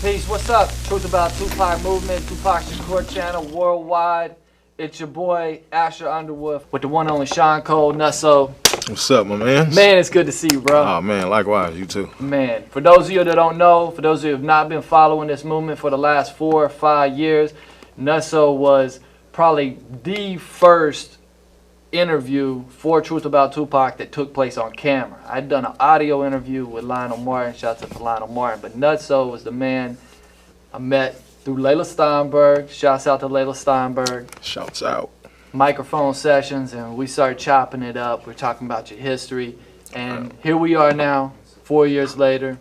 Peace, what's up? Truth About 2Pac movement, 2pac's Shakur channel worldwide. It's your boy, Asher Underwood, with the one and only Sean Cole, Nuttso. What's up, my man? Man, it's good to see you, bro. Oh, man, likewise, you too. Man, for those of you that don't know, for those of you who have not been following this movement for the last 4 or 5 years, Nuttso was probably the first interview for Truth About 2Pac that took place on camera. I'd done an audio interview with Lionel Martin, shouts out to Lionel Martin, but Nuttso was the man I met through Layla Steinberg, shouts out to Layla Steinberg. Shouts out. Microphone sessions, and we started chopping it up. We're talking about your history, and here we are now, 4 years later,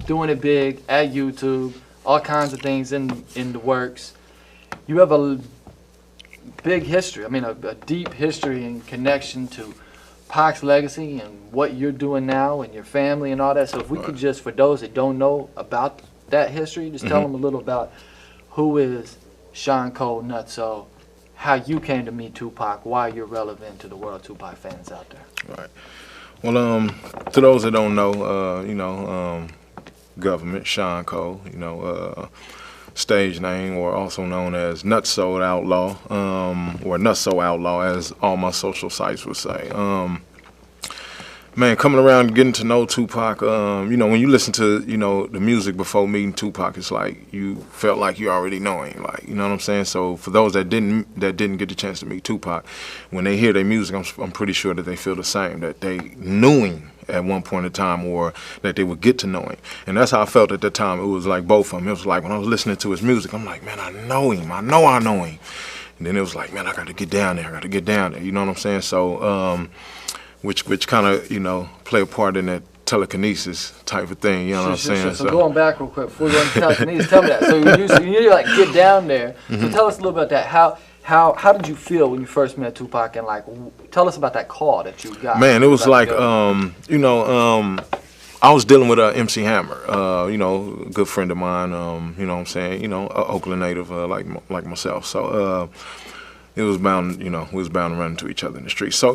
doing it big at YouTube, all kinds of things in the works. You have a big history, I mean a deep history and connection to Pac's legacy and what you're doing now and your family and all that. So if we could just, for those that don't know about that history, just tell them a little about who is Sean Cole Nuttso, how you came to meet Tupac, why you're relevant to the world of Tupac fans out there. Right. Well, to those that don't know, government, Sean Cole, stage name, or also known as Nuttso Outlaw, or Nuttso Outlaw, as all my social sites would say. Man, coming around and getting to know Tupac, when you listen to, the music before meeting Tupac, it's like you felt like you already know him, like, you know what I'm saying? So for those that didn't get the chance to meet Tupac, when they hear their music, I'm pretty sure that they feel the same, that they knew him at one point in time, or that they would get to know him. And that's how I felt at that time. It was like both of them. It was like when I was listening to his music, I'm like, man, I know him. I know him. And then it was like, man, I got to get down there. I got to get down there. You know what I'm saying? So, which kind of, play a part in that telekinesis type of thing. You know what I'm saying? So going back real quick, before we go into telekinesis, tell me that. So you like get down there. So tell us a little about that. How did you feel when you first met Tupac, and like tell us about that call that you got? Man, it was like I was dealing with MC Hammer, a good friend of mine, you know what I'm saying, a Oakland native like myself. So it was bound, we was bound to run into each other in the street. So,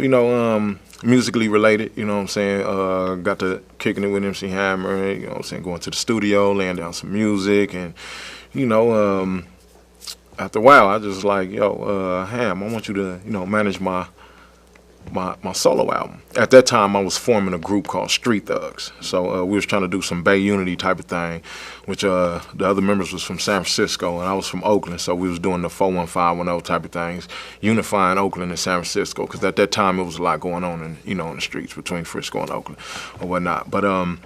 musically related, you know what I'm saying, got to kicking it with MC Hammer, you know what I'm saying, going to the studio, laying down some music, and, after a while, I just like, Ham, I want you to, manage my solo album. At that time, I was forming a group called Street Thugs. So we was trying to do some Bay Unity type of thing, which the other members was from San Francisco, and I was from Oakland. So we was doing the 41510 type of things, unifying Oakland and San Francisco, because at that time, it was a lot going on in the streets between Frisco and Oakland or whatnot. But I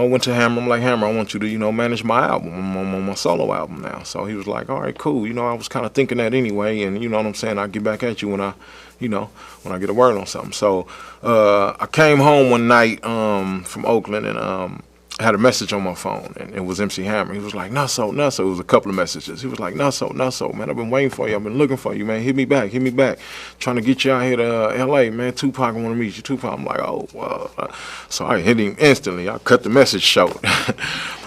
went to Hammer. I'm like, Hammer, I want you to, manage my album. I'm on my solo album now. So he was like, all right, cool. I was kind of thinking that anyway, and you know what I'm saying? I'll get back at you when I get a word on something. So I came home one night from Oakland, and had a message on my phone, and it was MC Hammer. He was like, Nuttso. It was a couple of messages. He was like, Nuttso, man, I've been waiting for you. I've been looking for you, man. Hit me back. Trying to get you out here to L.A., man. Tupac, I want to meet you. Tupac, I'm like, oh, well. So I hit him instantly. I cut the message short.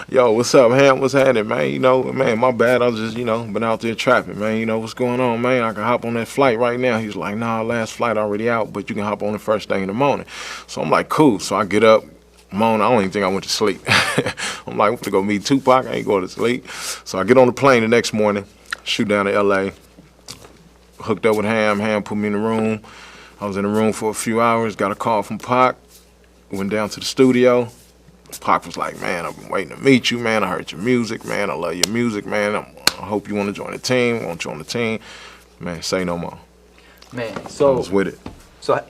Yo, what's up, Ham? What's happening, man? Man, my bad. I was just, been out there trapping, man. What's going on, man? I can hop on that flight right now. He's like, nah, last flight already out, but you can hop on the first thing in the morning. So I'm like, cool. So I get up. I don't even think I went to sleep. I'm like, I'm gonna go meet Tupac. I ain't going to sleep. So I get on the plane the next morning, shoot down to L.A., hooked up with Ham. Ham put me in the room. I was in the room for a few hours, got a call from Pac, went down to the studio. Pac was like, man, I've been waiting to meet you, man. I heard your music, man. I love your music, man. I hope you want to join the team. I want you on the team. Man, say no more. Man, so I was with it. So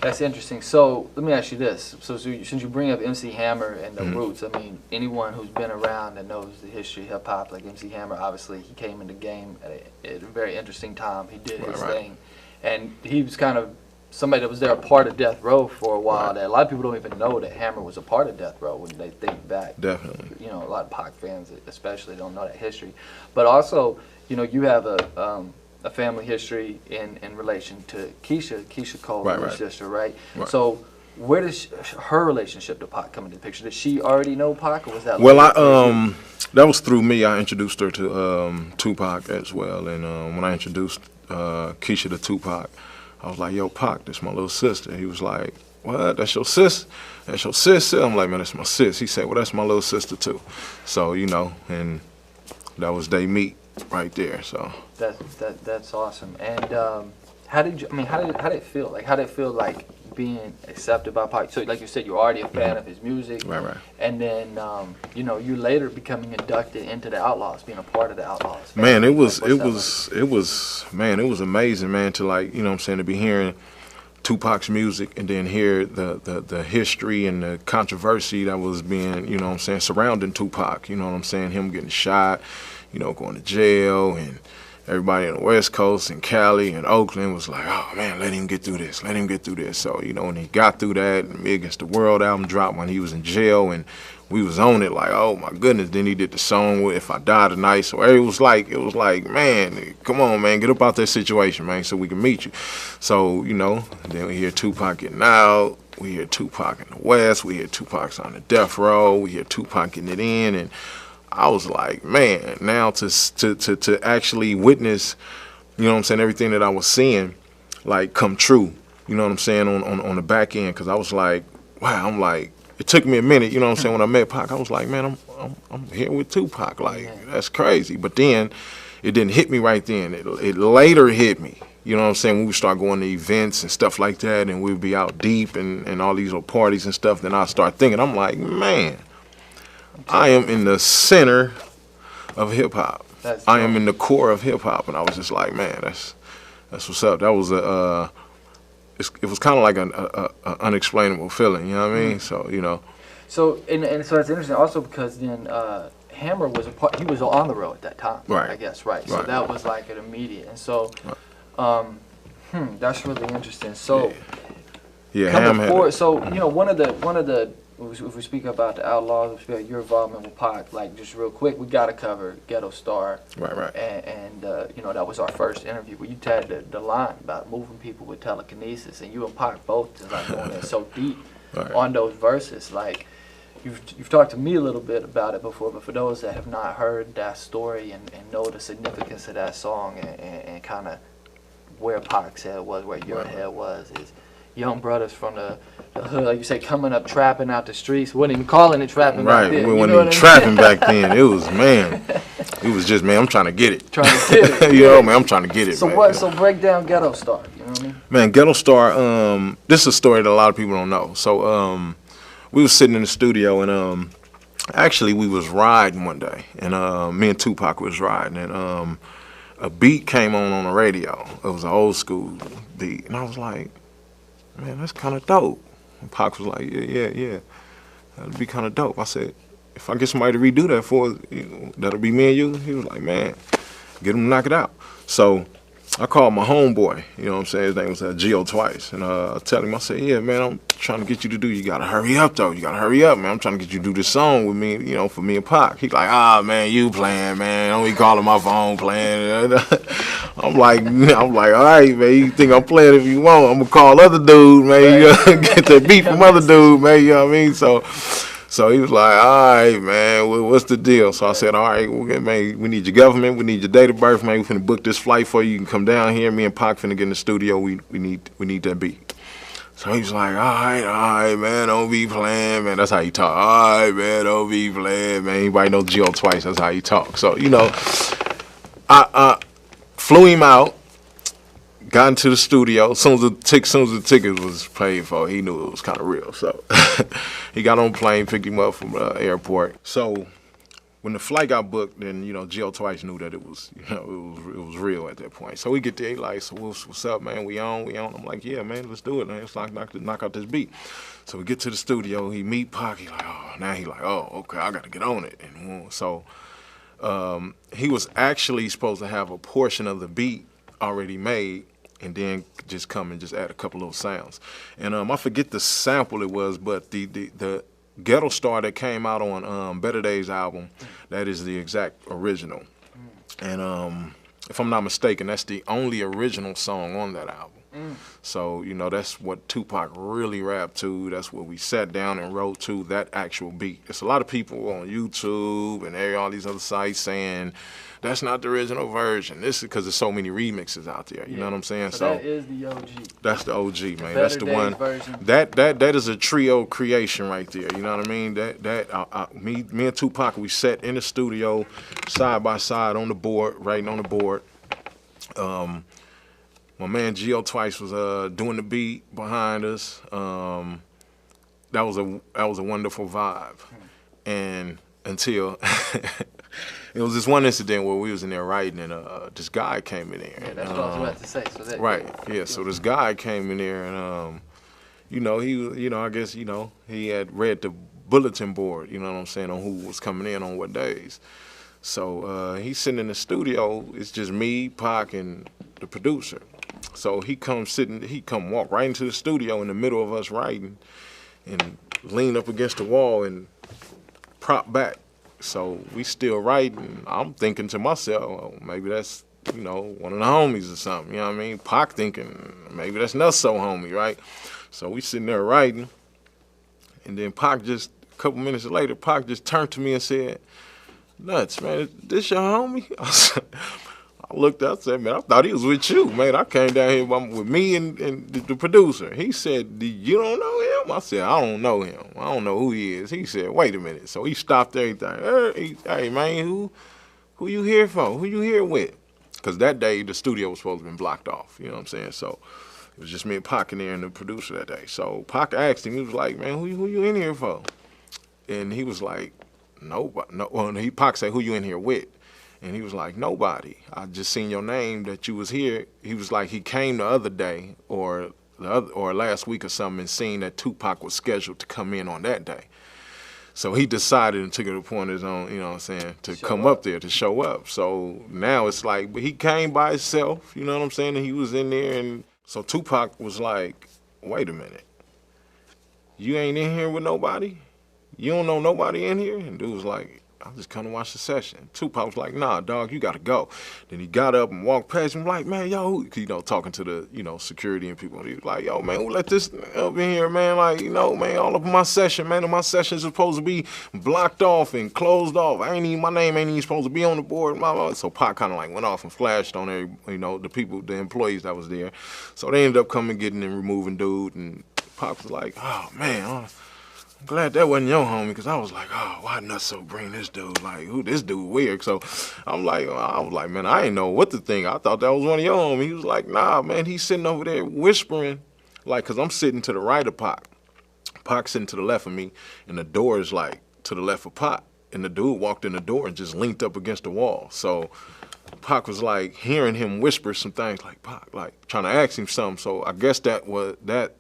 that's interesting. So let me ask you this. So since you bring up MC Hammer and the roots, I mean, anyone who's been around and knows the history of hip-hop, like MC Hammer, obviously he came in the game at a very interesting time. He did his thing. And he was kind of somebody that was there a part of Death Row for a while. That a lot of people don't even know that Hammer was a part of Death Row when they think back. Definitely. A lot of Pac fans especially don't know that history. But also, you have a family history in relation to Keisha Cole, your sister, right? So where does her relationship to Pac come into the picture? Did she already know Pac, or was that? Well, that was through me. I introduced her to Tupac as well, and when I introduced Keisha to Tupac, I was like, yo, Pac, this my little sister. He was like, what? That's your sis? That's your sister? I'm like, man, that's my sis. He said, well, that's my little sister too. So, you know, and that was they meet right there. So that's awesome. And how did you? I mean, how did it feel? Like, how did it feel like being accepted by Pac? So, like you said, you're already a fan of his music, right. And then, you know, you later becoming inducted into the Outlawz, being a part of the Outlawz. Man, it was amazing, man, to, like, you know what I'm saying, to be hearing Tupac's music and then hear the history and the controversy that was being, you know what I'm saying, surrounding Tupac. You know what I'm saying, him getting shot, you know, going to jail, and everybody on the West Coast and Cali and Oakland was like, oh man, let him get through this, let him get through this. So, you know, when he got through that, and Me Against the World album dropped when he was in jail, and we was on it like, oh my goodness. Then he did the song with If I Die Tonight. So it was like, man, come on, man, get up out that situation, man, so we can meet you. So, you know, then we hear Tupac getting out, we hear Tupac in the West, we hear Tupac's on the death row, we hear Tupac getting it in, and I was like, man, now to actually witness, you know what I'm saying, everything that I was seeing, like, come true, you know what I'm saying, on the back end, because I was like, wow, I'm like, it took me a minute, you know what I'm saying, when I met Pac, I was like, man, I'm here with Tupac, like, that's crazy. But then it didn't hit me right then. It later hit me, you know what I'm saying, when we start going to events and stuff like that, and we'd be out deep and all these little parties and stuff, then I start thinking, I'm like, man, I am in the center of hip hop. I am in the core of hip hop, and I was just like, man, that's what's up. That was it was kind of like an unexplainable feeling, you know what I mean? So, you know. So and so it's interesting also because then Hammer was a part. He was on the road at that time, right? I guess, right. So that was like an immediate, and so that's really interesting. So coming forward, so you know, one of the if we speak about the Outlawz, we speak about your involvement with Pac, like, just real quick, we got to cover Ghetto Star. Right. And you know, that was our first interview where you tagged the line about moving people with telekinesis, and you and Pac both just like going in so deep on those verses. Like, you've talked to me a little bit about it before, but for those that have not heard that story and know the significance of that song and kind of where Pac's head was, where your head was, is young brothers from the hood, like you say, coming up trapping out the streets. We wasn't even calling it trapping back then. We wasn't even trapping back then. It was, man, it was just, man, I'm trying to get it. Trying to get it. You know, man, I'm trying to get it. So man, what? So break down Ghetto Star. You know what I mean? Man, Ghetto Star. This is a story that a lot of people don't know. So we was sitting in the studio, and actually we was riding one day, and me and Tupac was riding, and a beat came on the radio. It was an old school beat, and I was like, man, that's kind of dope. And Pac was like, yeah, that'd be kind of dope. I said, if I get somebody to redo that for us, you know, that'll be me and you. He was like, man, get him to knock it out. So I called my homeboy, you know what I'm saying, his name was Geo Twice, and I tell him, I said, yeah, man, I'm trying to get you to do, you gotta hurry up though, you gotta hurry up, man, I'm trying to get you to do this song with me, you know, for me and Pac. He's like, man, you playing, man, don't be calling my phone playing. I'm like, all right, man, you think I'm playing if you want, I'm gonna call other dude, man, you gotta get that beat from other dude, man, you know what I mean, so he was like, all right, man, what's the deal? So I said, all right, man, we need your government, we need your date of birth, man, we finna book this flight for you, you can come down here, me and Pac finna get in the studio, we need that beat. So he was like, all right, man, don't be playing, man, that's how he talk, all right, man, don't be playing, man, anybody know Geo Twice, that's how he talk. So, you know, I flew him out, got into the studio. As soon as the ticket was paid for, he knew it was kind of real. So he got on a plane, picked him up from the airport. So when the flight got booked, then, you know, Geo Twice knew that it was, you know, it was real at that point. So we get there, he like, so what's up, man? We on? I'm like, yeah, man, let's do it, man. Let's knock out this beat. So we get to the studio. He meet Pac. He like, okay, I got to get on it. And so he was actually supposed to have a portion of the beat already made, and then just come and just add a couple little sounds. And I forget the sample it was, but the Ghetto Star that came out on Better Days album, that is the exact original. And if I'm not mistaken, that's the only original song on that album. So, you know, that's what Tupac really rapped to. That's what we sat down and wrote to, that actual beat. There's a lot of people on YouTube and all these other sites saying that's not the original version. This is because there's so many remixes out there. You know what I'm saying? So that is the OG. That's the OG, man. That's the one. Version. That is a trio creation right there. You know what I mean? Me and Tupac, we sat in the studio side by side on the board, writing on the board. My man Geo Twice was doing the beat behind us. That was a wonderful vibe, and until it was this one incident where we was in there writing, and this guy came in there. Yeah, that's what I was about to say. So that, right, yeah. So this guy came in there, and you know, I guess, you know, he had read the bulletin board, you know what I'm saying, on who was coming in on what days. So he's sitting in the studio. It's just me, Pac, and the producer. So he come walk right into the studio in the middle of us writing, and lean up against the wall and prop back. So we still writing. I'm thinking to myself, oh, maybe that's, you know, one of the homies or something. You know what I mean? Pac thinking maybe that's Nuttso homie, right? So we sitting there writing, and then Pac just a couple minutes later, Pac just turned to me and said, "Nuts, man, this your homie?" I looked up and said, "Man, I thought he was with you, man. I came down here with me and the producer." He said, "You don't know him?" I said, "I don't know him. I don't know who he is." He said, "Wait a minute." So he stopped everything. Hey, man, who you here for? Who you here with? Because that day, the studio was supposed to have been blocked off. You know what I'm saying? So it was just me and Pac in there and the producer that day. So Pac asked him, he was like, "Man, who you in here for?" And he was like, "Nobody." No, well, Pac said, "Who you in here with?" And he was like, "Nobody. I just seen your name that you was here." He was like, he came the other day or last week or something and seen that Tupac was scheduled to come in on that day. So he decided and took it upon his own, you know what I'm saying, to come up there, to show up. So now it's like, but he came by himself, you know what I'm saying, and he was in there. And so Tupac was like, "Wait a minute. You ain't in here with nobody? You don't know nobody in here?" And dude was like, "I'm just come to watch the session." Tupac was like, "Nah, dog, you gotta go." Then he got up and walked past him like, "Man, yo," you know, talking to the, you know, security and people. He was like, "Yo, man, who let this up in here, man? Like, you know, man, all up in my session, man, and my session's supposed to be blocked off and closed off. My name ain't even supposed to be on the board." Blah, blah. So Pac kind of like went off and flashed on every, you know, the people, the employees that was there. So they ended up coming, getting and removing dude, and Pac was like, "Oh, man, I'm glad that wasn't your homie," because I was like, "Oh, why Nuttso bring this dude? Like, who this dude weird?" So I was like, man, I ain't know what to think. I thought that was one of your homies. He was like, "Nah, man, he's sitting over there whispering," like, because I'm sitting to the right of Pac. Pac's sitting to the left of me, and the door is like to the left of Pac. And the dude walked in the door and just linked up against the wall. So Pac was like hearing him whisper some things like Pac, like trying to ask him something. So I guess that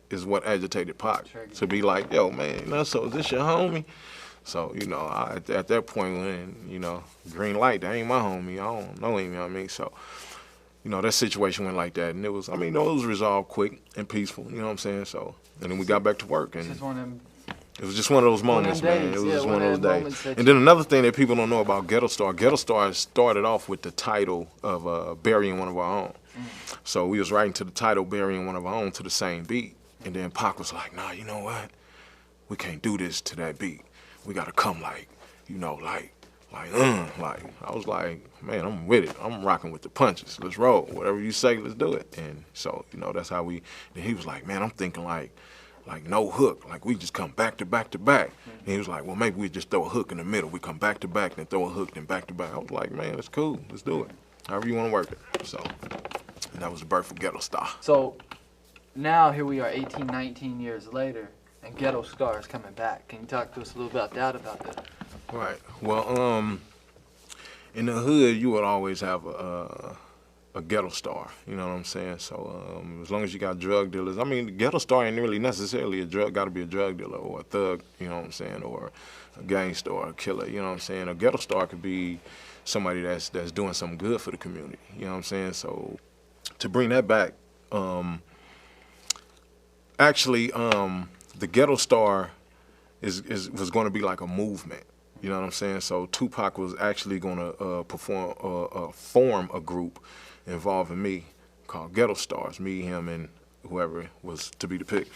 is what agitated Pac to be like, "Yo, man, Nuttso, is this your homie?" So, you know, at that point when, you know, green light, that ain't my homie. I don't know him, you know what I mean? So, you know, that situation went like that. And it was, I mean, it was resolved quick and peaceful, you know what I'm saying? So, and then we got back to work. And it was just one of those moments, man. It was just one of those days. And then another thing that people don't know about Ghetto Star started off with the title of Burying One of Our Own. So we was writing to the title Burying One of Our Own to the same beat. And then Pac was like, "Nah, you know what? We can't do this to that beat. We gotta come like, you know, like. I was like, man, I'm with it. I'm rocking with the punches. Let's roll. Whatever you say, let's do it." And so, you know, that's how we, then he was like, "Man, I'm thinking like no hook, like we just come back to back to back." And he was like, "Well, maybe we just throw a hook in the middle. We come back to back, then throw a hook, then back to back." I was like, "Man, that's cool. Let's do it. However you want to work it." So, and that was the birth of Ghetto Star. So now here we are 18, 19 years later, and Ghetto Star is coming back. Can you talk to us a little about that? Right. Well, in the hood, you would always have a ghetto star, you know what I'm saying? So as long as you got drug dealers, I mean, the ghetto star ain't really necessarily got to be a drug dealer or a thug, you know what I'm saying, or a gangster or a killer, you know what I'm saying? A ghetto star could be somebody that's doing something good for the community, you know what I'm saying? So to bring that back, actually, the ghetto star was going to be like a movement. You know what I'm saying? So Tupac was actually going to form a group involving me called Ghetto Stars, me, him, and whoever was to be the pick.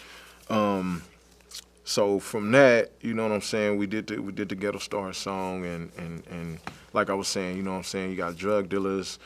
So from that, you know what I'm saying, we did the Ghetto Star song, and like I was saying, you know what I'm saying, you got drug dealers,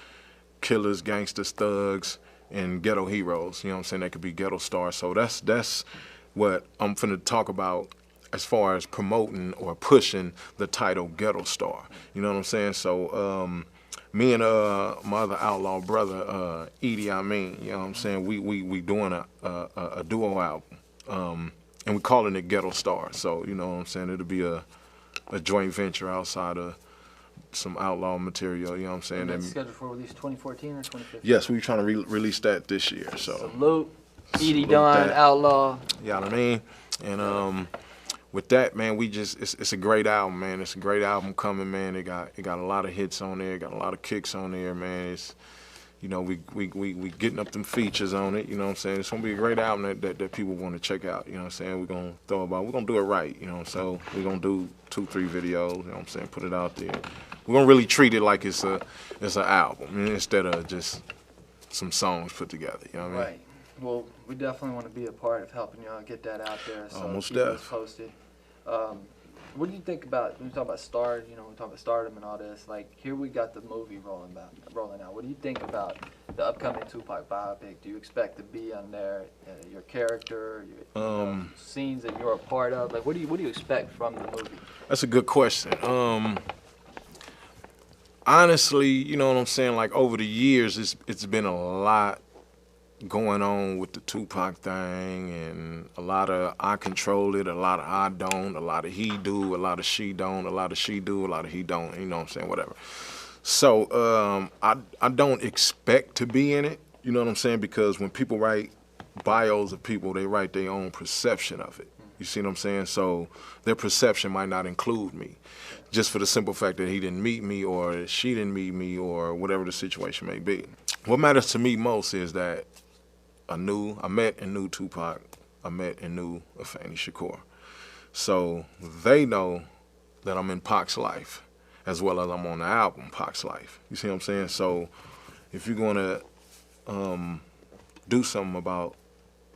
killers, gangsters, thugs, and ghetto heroes. You know what I'm saying? That could be Ghetto Star. So that's what I'm finna talk about as far as promoting or pushing the title Ghetto Star. You know what I'm saying? So me and my other outlaw brother, Edie, I mean, you know what I'm saying, we doing a duo album. And we calling it Ghetto Star. So, you know what I'm saying, it'll be a joint venture outside of some outlaw material, you know what I'm saying? And that's scheduled for release 2014 or 2015? Yes, we're trying to release that this year. So salute, Edie Don, Outlaw. You know what I mean? And with that, man, it's a great album, man. It's a great album coming, man. It got a lot of hits on there, got a lot of kicks on there, man. It's, you know, we getting up them features on it, you know what I'm saying? It's gonna be a great album that people want to check out, you know what I'm saying? We're gonna do it right, you know, so we're gonna do 2-3 videos, you know what I'm saying, put it out there. We're gonna really treat it like it's an album instead of just some songs put together, you know what I mean? Right. Well, we definitely want to be a part of helping y'all get that out there, so Almost keep us posted. What do you think about, when we talk about stars, you know, we talk about stardom and all this, like, here we got the movie rolling out. What do you think about the upcoming 2Pac biopic? Do you expect to be on there, your character, your scenes that you're a part of? Like, what do you expect from the movie? That's a good question. Honestly, you know what I'm saying, like, over the years, it's been a lot going on with the 2Pac thing, and a lot of I control it, a lot of I don't, a lot of he do, a lot of she don't, a lot of she do, a lot of he don't, you know what I'm saying, whatever. So I don't expect to be in it, you know what I'm saying, because when people write bios of people, they write their own perception of it. You see what I'm saying? So their perception might not include me, just for the simple fact that he didn't meet me or she didn't meet me or whatever the situation may be. What matters to me most is that I met and knew 2Pac. I met and knew Afeni Shakur. So they know that I'm in Pac's life, as well as I'm on the album Pac's Life. You see what I'm saying? So if you're gonna do something about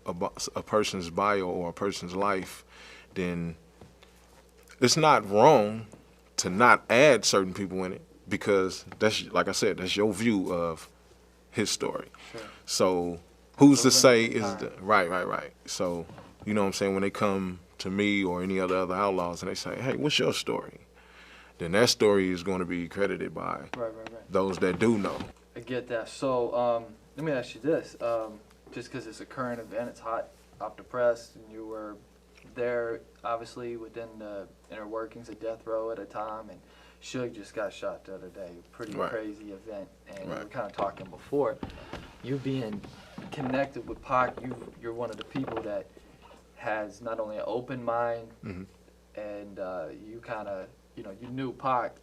a person's bio or a person's life, then it's not wrong to not add certain people in it, because that's, like I said, that's your view of his story. Sure. So who's to say is the right. So, you know what I'm saying, when they come to me or any other outlaws and they say, hey, what's your story? Then that story is going to be credited by those that do know. I get that. So let me ask you this. Just because it's a current event, it's hot off the press, and you were there, obviously, within the inner workings of death row at a time, and Suge just got shot the other day. Pretty crazy event, and we were kind of talking before. You being connected with Pac, you're one of the people that has not only an open mind, and you kind of, you know, you knew Pac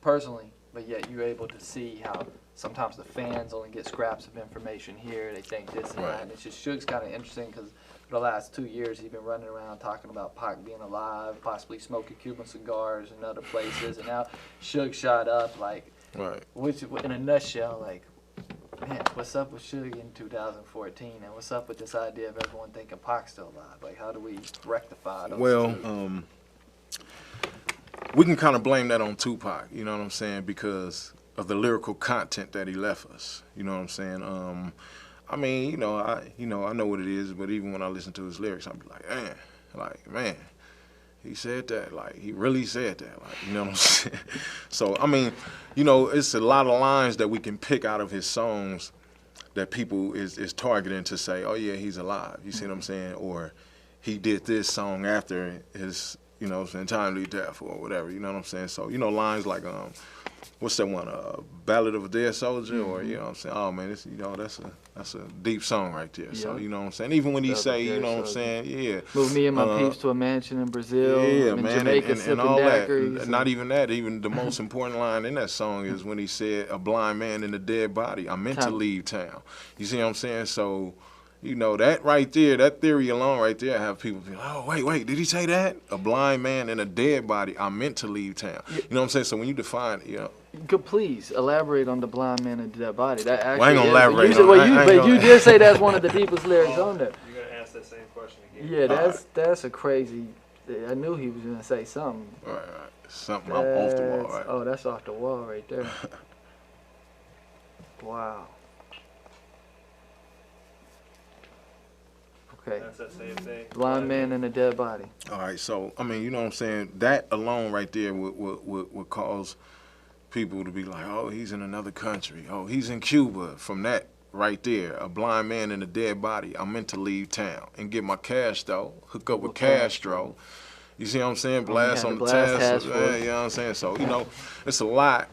personally, but yet you're able to see how sometimes the fans only get scraps of information here. They think this and that, and it's just, Suge's kind of interesting because for the last 2 years he's been running around talking about Pac being alive, possibly smoking Cuban cigars in other places, and now Suge shot up, like, which in a nutshell, like, man, what's up with Suge in 2014, and what's up with this idea of everyone thinking Pac's still alive? Like, how do we rectify those two? We can kind of blame that on 2Pac, you know what I'm saying, because of the lyrical content that he left us, you know what I'm saying. I mean, I know what it is, but even when I listen to his lyrics, I'm like, man, he said that, like, he really said that, like, you know what I'm saying. So, I mean, you know, it's a lot of lines that we can pick out of his songs that people is targeting to say, oh yeah, he's alive, you see what I'm saying, or he did this song after his, you know what I'm saying, timely death or whatever, you know what I'm saying. So, you know, lines like, what's that one, Ballad of a Dead Soldier, or, you know what I'm saying, oh man, this, you know, that's a deep song right there. So, you know what I'm saying, even when he say, you know what I'm saying, move me and my peeps to a mansion in Brazil, in Jamaica, and all that. Not even that, even the most important line in that song is when he said, a blind man in a dead body, I meant to leave town. You see what I'm saying? So, you know, that right there, that theory alone right there, have people be like, oh, wait, did he say that? A blind man in a dead body, I meant to leave town. You know what I'm saying? So when you define, you know, Please elaborate on the blind man and the dead body. That actually Well, I ain't gonna is, elaborate you said, on well, it. you, I ain't but gonna- you did say that's one of the deepest lyrics on there. You're gonna ask that same question again. Yeah, that's a crazy. I knew he was gonna say something. Right. Something off the wall, right? Oh, that's off the wall right there. Wow. Okay. That's that same thing. Blind man and a dead body. All right, so I mean, you know what I'm saying? That alone right there would cause people to be like, oh, he's in another country. Oh, he's in Cuba. From that right there, a blind man and a dead body. I meant to leave town and get my cash though. Hook up with Castro. You see what I'm saying? Blast on the task. You know what I'm saying? So you know, it's a lot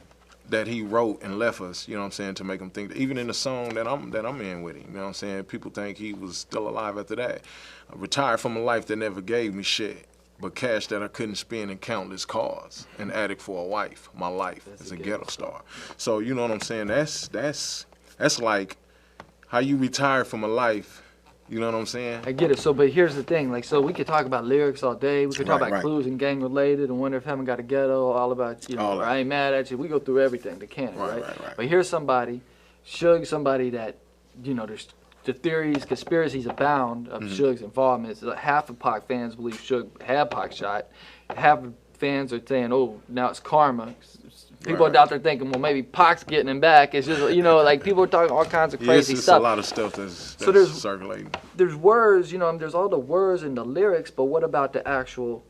that he wrote and left us, you know what I'm saying, to make him think that even in the song that I'm in with him, you know what I'm saying, people think he was still alive after that. I retired from a life that never gave me shit, but cash that I couldn't spend in countless cars. An addict for a wife, my life as a ghetto star. So you know what I'm saying, that's like how you retire from a life. You know what I'm saying? I get it. So, but here's the thing. Like, so we could talk about lyrics all day. We could talk about clues and gang related and Wonder If Heaven Got a Ghetto, all about, you know, I Ain't Mad at You. We go through everything, the canon, right? But here's somebody, Suge, somebody that, you know, there's the theories, conspiracies abound of Suge's involvement. So half of Pac fans believe Suge had Pac shot. Half of fans are saying, oh, now it's karma. People are out there thinking, well, maybe Pac's getting him back. It's just, you know, like people are talking all kinds of crazy it's stuff. A lot of stuff that's circulating. There's words, you know, there's all the words in the lyrics, but what about the actual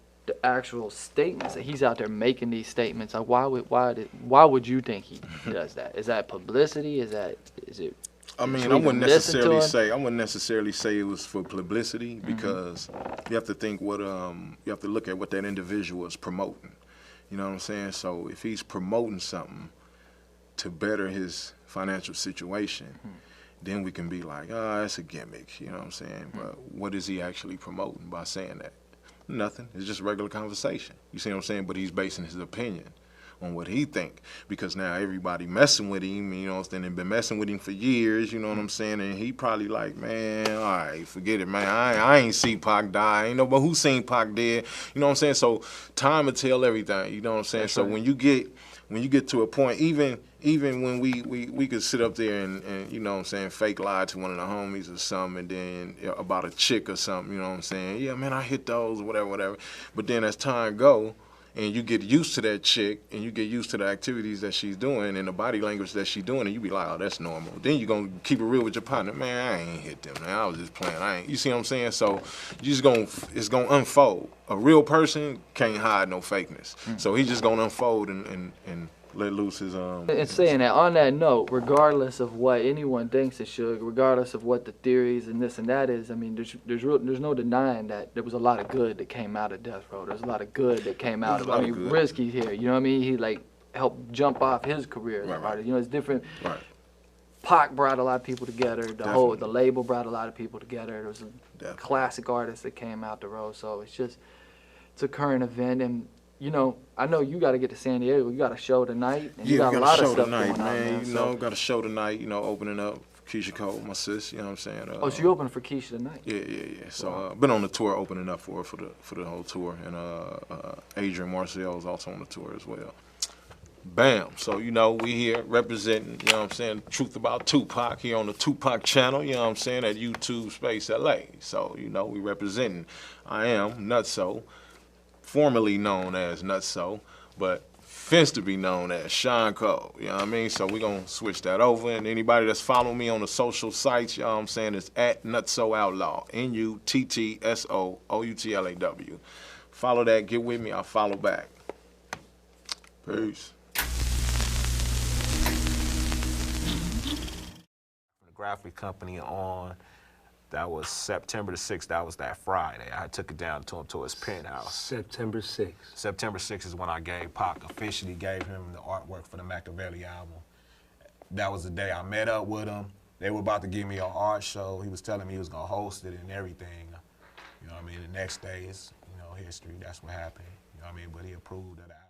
statements that he's out there making these statements? Like, why would you think he does that? Is that publicity? Is it? I mean, I wouldn't necessarily say it was for publicity, because you have to think you have to look at what that individual is promoting. You know what I'm saying? So if he's promoting something to better his financial situation, then we can be like, oh, that's a gimmick. You know what I'm saying? But what is he actually promoting by saying that? Nothing. It's just regular conversation. You see what I'm saying? But he's basing his opinion on what he think, because now everybody messing with him, you know, and been messing with him for years, you know what I'm saying, and he probably like, man, all right, forget it, man, I ain't see Pac die, ain't nobody who seen Pac dead, you know what I'm saying, so time will tell everything, you know what I'm saying. That's so right. when you get to a point, even when we could sit up there and you know what I'm saying, fake lie to one of the homies or something, and then about a chick or something, you know what I'm saying, yeah, man, I hit those, whatever, but then as time go, and you get used to that chick, and you get used to the activities that she's doing and the body language that she's doing, and you be like, oh, that's normal. Then you're going to keep it real with your partner. Man, I ain't hit them, man. I was just playing. You see what I'm saying? So it's going to unfold. A real person can't hide no fakeness. So he's just going to unfold and let loose his And saying that, on that note, regardless of what anyone thinks it should, regardless of what the theories and this and that is, I mean, there's no denying that there was a lot of good that came out of Death Row. There's a lot of good that came out of. I mean, Risky's here. You know what I mean? He like helped jump off his career as an artist. You know, it's different. Right. Pac brought a lot of people together. The label brought a lot of people together. There was a classic artist that came out the road. So it's a current event. And you know, I know you got to get to San Diego. You got a show tonight. And you got a lot of stuff going on, man. You know, got a show tonight. You know, opening up Keisha Cole, my sis. You know what I'm saying? Oh, so you opening for Keisha tonight? Yeah. So been on the tour, opening up for the whole tour, and Adrian Marcel is also on the tour as well. Bam. So you know, we here representing. You know what I'm saying? Truth about 2Pac here on the 2Pac channel. You know what I'm saying? At YouTube Space LA. So you know, we representing. I am Nuttso, formerly known as Nuttso, but finna to be known as Sean Cole, you know what I mean? So we're going to switch that over, and anybody that's following me on the social sites, you know what I'm saying, is at Nuttso Outlaw, NUTTSOOUTLAW. Follow that, get with me, I'll follow back. Peace. The graphic company on, that was September the 6th, that was that Friday. I took it down to him to his penthouse. September 6th. September 6th is when I officially gave him the artwork for the Machiavelli album. That was the day I met up with him. They were about to give me an art show. He was telling me he was gonna host it and everything. You know what I mean? The next day is, you know, history. That's what happened. You know what I mean? But he approved of that.